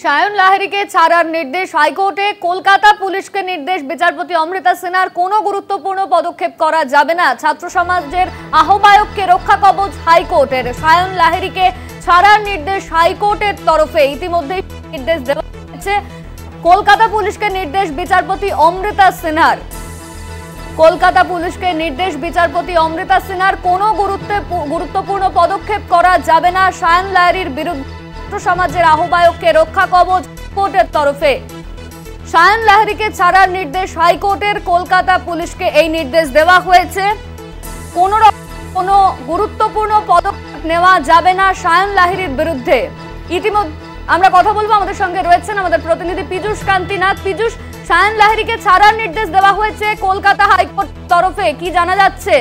সায়ন লাহিড়ীকে ছাড়ার নির্দেশ হাইকোর্টে। কলকাতা পুলিশকে নির্দেশ বিচারপতি অমৃতা সিনহার কোনো গুরুত্বপূর্ণ পদক্ষেপ করা যাবে না। ছাত্র সমাজের আহ্বায়ককে রক্ষা কবচ হাইকোর্টের। সায়ন লাহিড়ীকে ছাড়ার নির্দেশ হাইকোর্টের তরফে ইতিমধ্যেই নির্দেশ দেওয়া হয়েছে। কলকাতা পুলিশকে নির্দেশ বিচারপতি অমৃতা সিনহার। কলকাতা পুলিশকে নির্দেশ বিচারপতি অমৃতা সিনহার কোনো গুরুত্বপূর্ণ পদক্ষেপ করা যাবে না সায়ন লাহিড়ীর বিরুদ্ধে। সমাজের আহ্বায়ককে রক্ষা কবচ কোর্টের তরফে। সায়ন লাহিড়ীকে ছাড়ার নির্দেশ হাইকোর্টের। কলকাতা পুলিশকে এই নির্দেশ দেওয়া হয়েছে। কোনো গুরুত্বপূর্ণ পদক্ষেপ নেওয়া যাবে না সায়ন লাহিড়ীর বিরুদ্ধে। ইতিমধ্যে আমরা কথা বলবো, আমাদের সঙ্গে রয়েছেন আমাদের প্রতিনিধি পীযূষ কান্তিনাথ। পীযূষ, সায়ন লাহিড়ীকে ছাড়ার নির্দেশ দেওয়া হয়েছে কলকাতা হাইকোর্ট তরফে, কি জানা যাচ্ছে?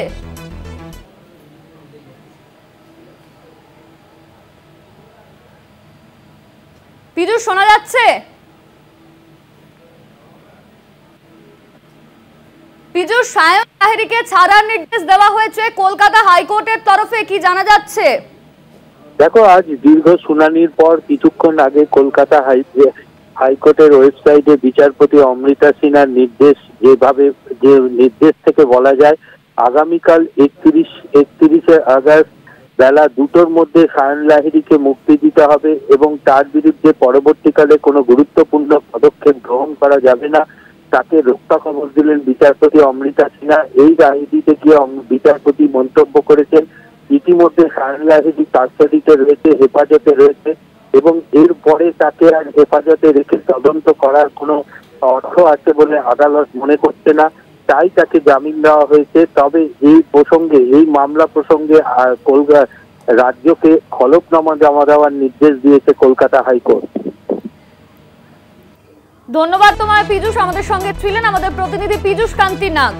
পীযূষ, শোনা যাচ্ছে? পীযূষ, সায়ন লাহিড়ীকে ছাড়ার নির্দেশ দেওয়া হয়েছে কলকাতা হাইকোর্টের তরফে, কি জানা যাচ্ছে? দেখো, আজ দীর্ঘ শুনানির পর কিছুক্ষণ আগে কলকাতা হাইকোর্টের ওয়েবসাইটে বিচারপতি অমৃতা সিনহার নির্দেশ, যে নির্দেশ থেকে বলা যায় আগামীকাল 31শে আগস্ট বেলা 2টোর মধ্যে সায়ন লাহিড়ীকে মুক্তি দিতে হবে এবং তার বিরুদ্ধে পরবর্তীকালে কোনো গুরুত্বপূর্ণ পদক্ষেপ গ্রহণ করা যাবে না। তাকে রক্ষা কবচ দিলেন বিচারপতি অমৃতা সিনহা। এই রায়টিতে গিয়ে বিচারপতি মন্তব্য করেছেন, ইতিমধ্যে সায়ন লাহিড়ী কাস্টডিতে রয়েছে, হেফাজতে রয়েছে এবং এরপরে তাকে আর হেফাজতে রেখে তদন্ত করার কোনো অর্থ আছে বলে আদালত মনে করছে না, তাই তাকে জামিন দেওয়া হয়েছে। তবে এই মামলা প্রসঙ্গে রাজ্যকে হলফনামা জমা দেওয়ার নির্দেশ দিয়েছে কলকাতা হাইকোর্ট। ধন্যবাদ তোমায় পীযূষ, আমাদের সঙ্গে ছিলেন আমাদের প্রতিনিধি পীযূষ কান্তিনাথ।